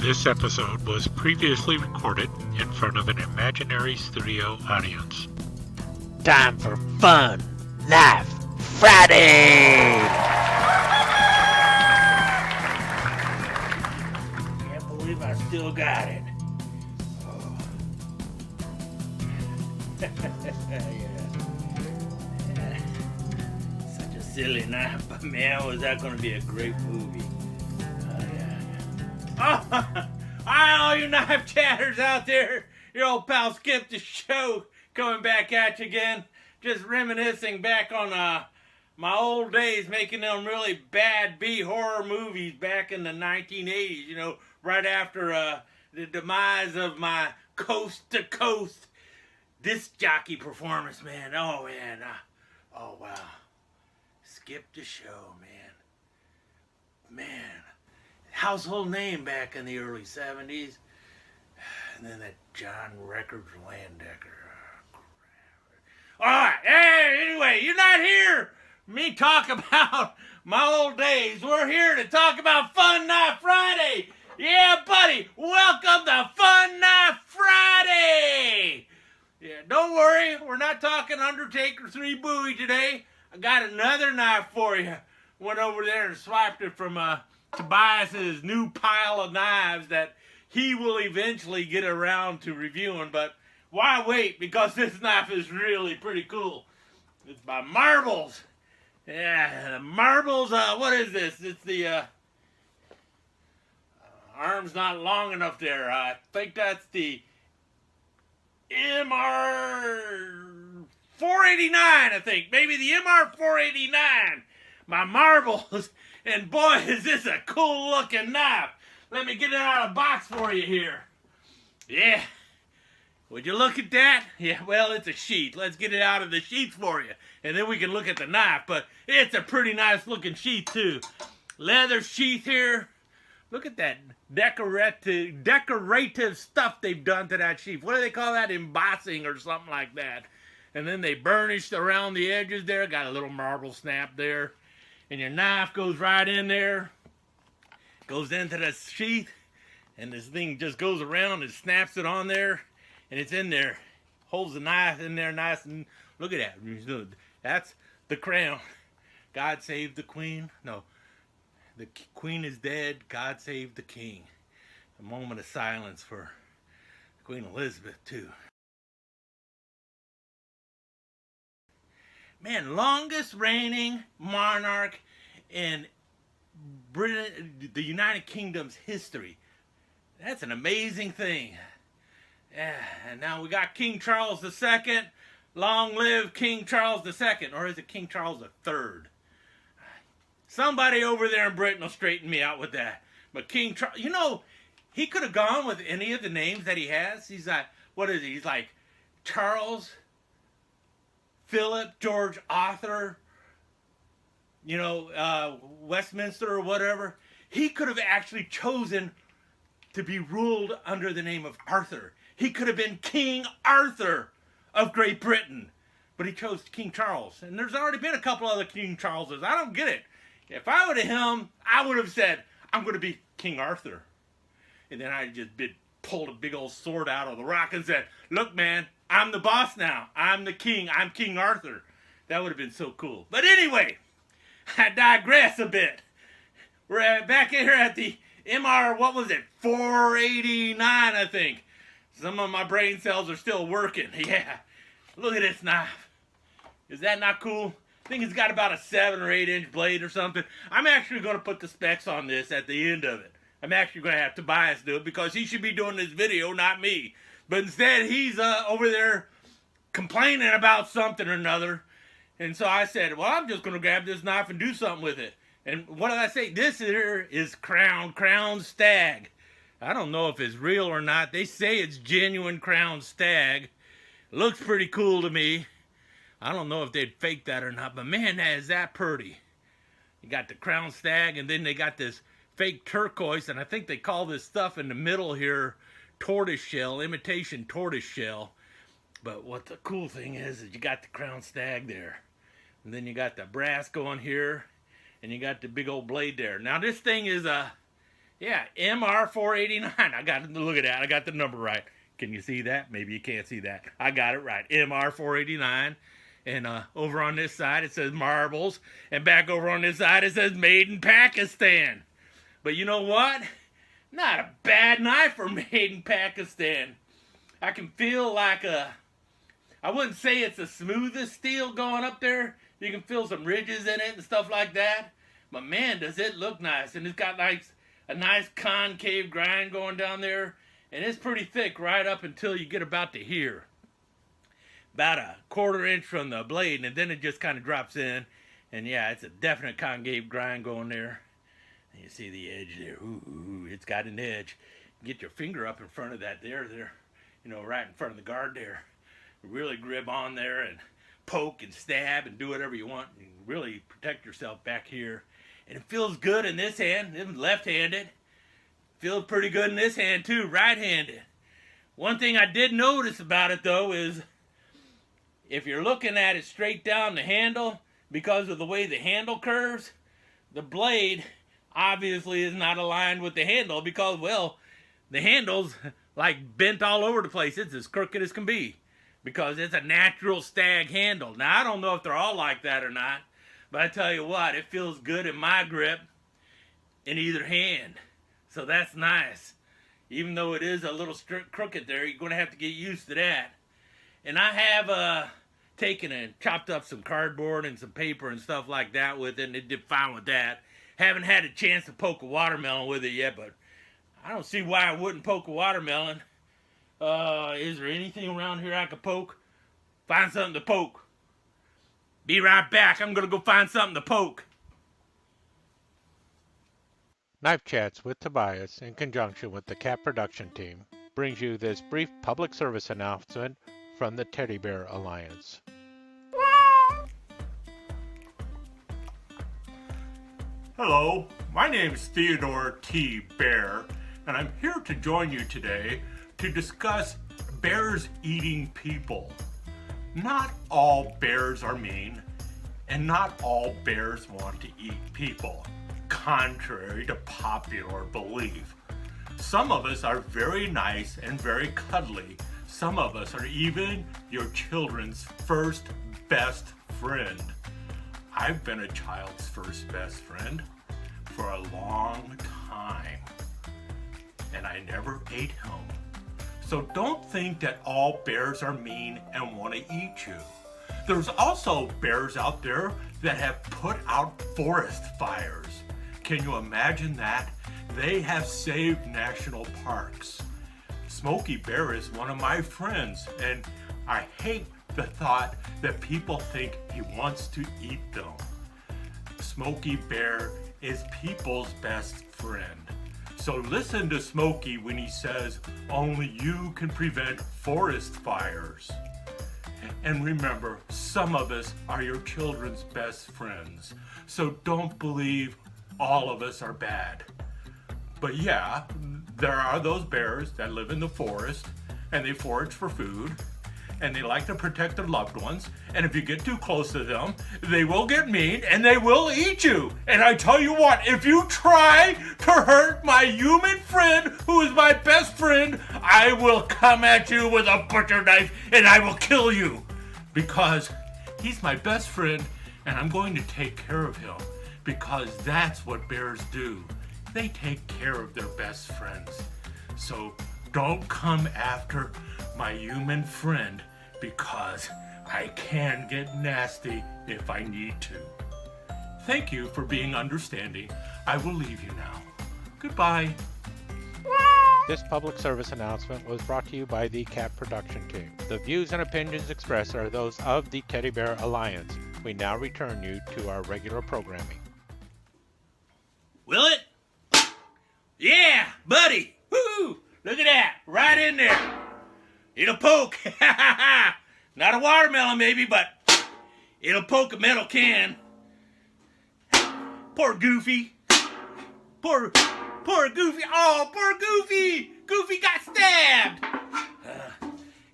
This episode was previously recorded in front of an imaginary studio audience. Time for Fun Knife Friday! Can't believe I still got it. Oh. Yeah. Such a silly knife, but man, was that going to be a great movie. Oh, hi, all you knife chatters out there. Your old pal Skip the Show coming back at you again. Just reminiscing back on my old days making them really bad B-horror movies back in the 1980s. You know, right after the demise of my coast-to-coast disc jockey performance, man. Oh, man. Oh, wow. Skip the Show, man. Man. Household name back in the early 70s. And then that John Records Landecker. Alright, hey, anyway, you're not here me talk about my old days. We're here to talk about Fun Knife Friday. Yeah, buddy, welcome to Fun Knife Friday. Yeah, don't worry, we're not talking Undertaker 3 Bowie today. I got another knife for you. Went over there and swiped it from Tobias' new pile of knives that he will eventually get around to reviewing, but why wait? Because this knife is really pretty cool. It's by Marbles. Yeah, Marbles, what is this? It's the, arm's not long enough there. I think that's the MR 489, I think. Maybe the MR 489. My Marbles. And boy, is this a cool looking knife. Let me get it out of the box for you here. Yeah. Would you look at that? Yeah, well, it's a sheath. Let's get it out of the sheath for you. And then we can look at the knife. But it's a pretty nice looking sheath too. Leather sheath here. Look at that decorative stuff they've done to that sheath. What do they call that? Embossing or something like that. And then they burnished around the edges there. Got a little marble snap there. And your knife goes right in there, goes into the sheath, and this thing just goes around and snaps it on there, and it's in there. Holds the knife in there nice, and look at that. That's the crown. God save the queen. No, the queen is dead. God save the king. A moment of silence for Queen Elizabeth, too. Man, longest reigning monarch in Britain, the United Kingdom's history. That's an amazing thing. Yeah, and now we got King Charles II. Long live King Charles II. Or is it King Charles III? Somebody over there in Britain will straighten me out with that. But King Charles, you know, he could have gone with any of the names that he has. He's like, what is he? He's like Charles, Philip, George, Arthur, you know, Westminster or whatever. He could have actually chosen to be ruled under the name of Arthur. He could have been King Arthur of Great Britain. But he chose King Charles. And there's already been a couple other King Charleses. I don't get it. If I would have him, I would have said, I'm going to be King Arthur. And then I just pulled a big old sword out of the rock and said, look, man, I'm the boss now. I'm the king. I'm King Arthur. That would have been so cool. But anyway, I digress a bit. We're back here at the MR, what was it, 489, I think. Some of my brain cells are still working. Yeah. Look at this knife. Is that not cool? I think it's got about a 7 or 8 inch blade or something. I'm actually going to put the specs on this at the end of it. I'm actually going to have Tobias do it because he should be doing this video, not me. But instead, he's over there complaining about something or another. And so I said, well, I'm just going to grab this knife and do something with it. And what did I say? This here is Crown Stag. I don't know if it's real or not. They say it's genuine Crown Stag. Looks pretty cool to me. I don't know if they'd fake that or not. But man, is that pretty. You got the Crown Stag, and then they got this fake turquoise. And I think they call this stuff in the middle here tortoise shell, imitation tortoise shell. But what the cool thing is you got the Crown Stag there. And then you got the brass going here. And you got the big old blade there. Now this thing is Yeah, MR489. I got to look at that. I got the number right. Can you see that? Maybe you can't see that. I got it right. MR489. And over on this side it says marbles. And back over on this side it says made in Pakistan. But you know what? Not a bad knife for made in Pakistan. I can feel like I wouldn't say it's the smoothest steel going up there. You can feel some ridges in it and stuff like that. But man, does it look nice. And it's got like a nice concave grind going down there. And it's pretty thick right up until you get about to here. About a 1/4 inch from the blade, and then it just kind of drops in. And yeah, it's a definite concave grind going there. And you see the edge there. Ooh, it's got an edge. Get your finger up in front of that there, you know, right in front of the guard there. Really grip on there and poke and stab and do whatever you want. And really protect yourself back here. And it feels good in this hand. It's left-handed. Feels pretty good in this hand too, right-handed. One thing I did notice about it though is if you're looking at it straight down the handle, because of the way the handle curves, the blade obviously is not aligned with the handle because, well, the handle's like bent all over the place. It's as crooked as can be because it's a natural stag handle. Now, I don't know if they're all like that or not, but I tell you what, it feels good in my grip in either hand. So that's nice. Even though it is a little crooked there, you're going to have to get used to that. And I have taken and chopped up some cardboard and some paper and stuff like that with it, and it did fine with that. Haven't had a chance to poke a watermelon with it yet, but I don't see why I wouldn't poke a watermelon. Is there anything around here I could poke? Find something to poke. Be right back. I'm going to go find something to poke. Knife Chats with Tobias, in conjunction with the Cat Production team, brings you this brief public service announcement from the Teddy Bear Alliance. Hello, my name is Theodore T. Bear, and I'm here to join you today to discuss bears eating people. Not all bears are mean, and not all bears want to eat people, contrary to popular belief. Some of us are very nice and very cuddly. Some of us are even your children's first best friend. I've been a child's first best friend for a long time, and I never ate him. So don't think that all bears are mean and want to eat you. There's also bears out there that have put out forest fires. Can you imagine that? They have saved national parks. Smokey Bear is one of my friends, and I hate the thought that people think he wants to eat them. Smokey Bear is people's best friend. So listen to Smokey when he says only you can prevent forest fires. And remember, some of us are your children's best friends. So don't believe all of us are bad. But yeah, there are those bears that live in the forest and they forage for food and they like to protect their loved ones. And if you get too close to them, they will get mean and they will eat you. And I tell you what, if you try to hurt my human friend who is my best friend, I will come at you with a butcher knife and I will kill you. Because he's my best friend and I'm going to take care of him. Because that's what bears do. They take care of their best friends. So don't come after my human friend because I can get nasty if I need to. Thank you for being understanding. I will leave you now. Goodbye. This public service announcement was brought to you by the Cat Production team. The views and opinions expressed are those of the Teddy Bear Alliance. We now return you to our regular programming. Will it? Yeah, buddy. Woo! Look at that. Right in there. It'll poke. Not a watermelon maybe, but it'll poke a metal can. Poor Goofy. Poor Goofy. Oh, poor Goofy. Goofy got stabbed.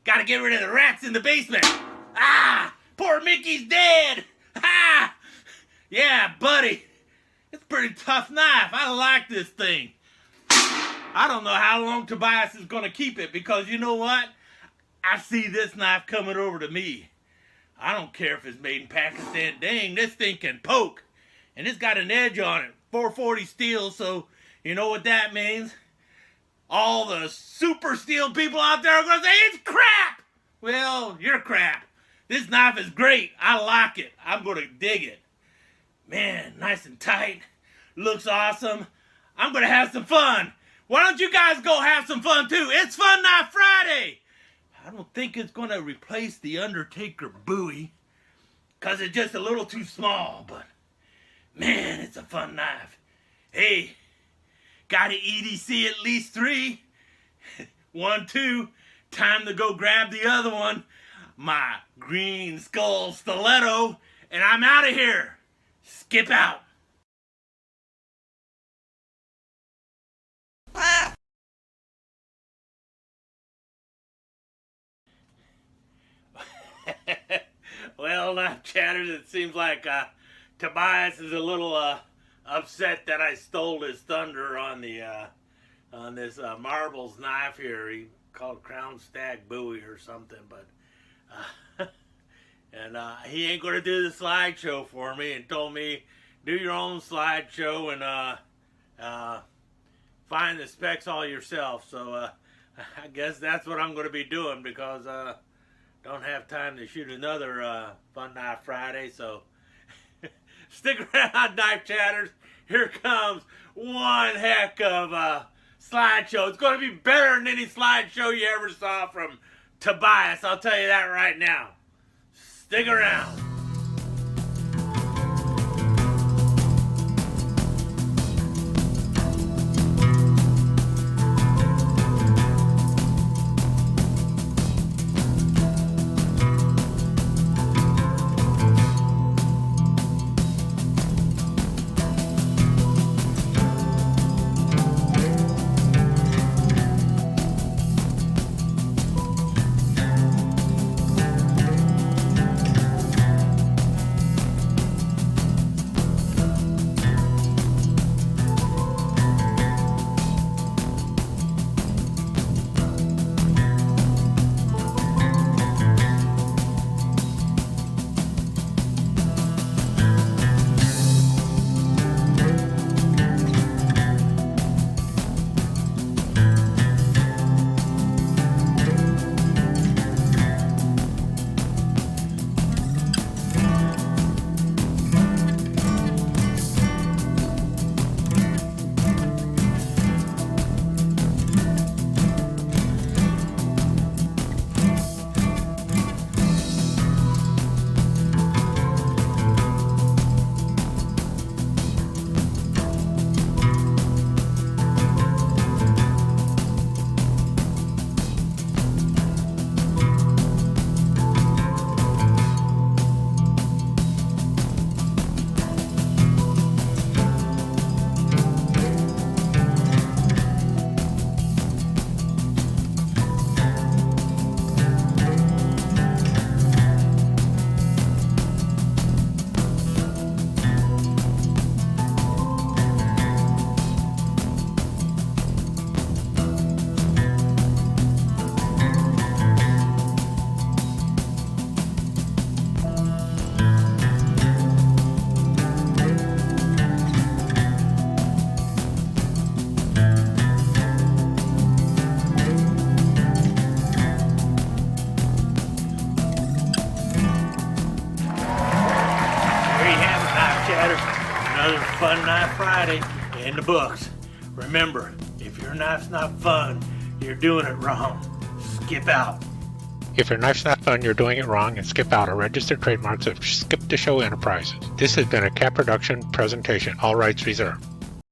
Gotta get rid of the rats in the basement. Ah, poor Mickey's dead. Ah, yeah, buddy. It's a pretty tough knife. I like this thing. I don't know how long Tobias is going to keep it, because you know what? I see this knife coming over to me. I don't care if it's made in Pakistan. Dang, this thing can poke. And it's got an edge on it. 440 steel, so you know what that means? All the super steel people out there are going to say, it's crap! Well, you're crap. This knife is great. I like it. I'm going to dig it. Man, nice and tight. Looks awesome. I'm going to have some fun. Why don't you guys go have some fun too? It's Fun Knife Friday. I don't think it's going to replace the Undertaker Bowie, because it's just a little too small, but man, it's a fun knife. Hey, got an EDC at least 3. 1, 2. Time to go grab the other one. My green skull stiletto. And I'm out of here. Skip out. Well, now, chatters, it seems like Tobias is a little upset that I stole his thunder on the on this marbles knife here. He called it Crown Stag Bowie or something, but and he ain't gonna do the slideshow for me, and told me do your own slideshow and find the specs all yourself. So I guess that's what I'm gonna be doing, because don't have time to shoot another Fun Knife Friday. So stick around, knife chatters. Here comes one heck of a slideshow. It's going to be better than any slideshow you ever saw from Tobias. I'll tell you that right now. Stick around. Another Fun Knife Friday in the books. Remember, if your knife's not fun, you're doing it wrong. Skip out. If your knife's not fun, you're doing it wrong, and Skip Out are registered trademarks of Skip the Show Enterprises. This has been a Cat Production presentation. All rights reserved.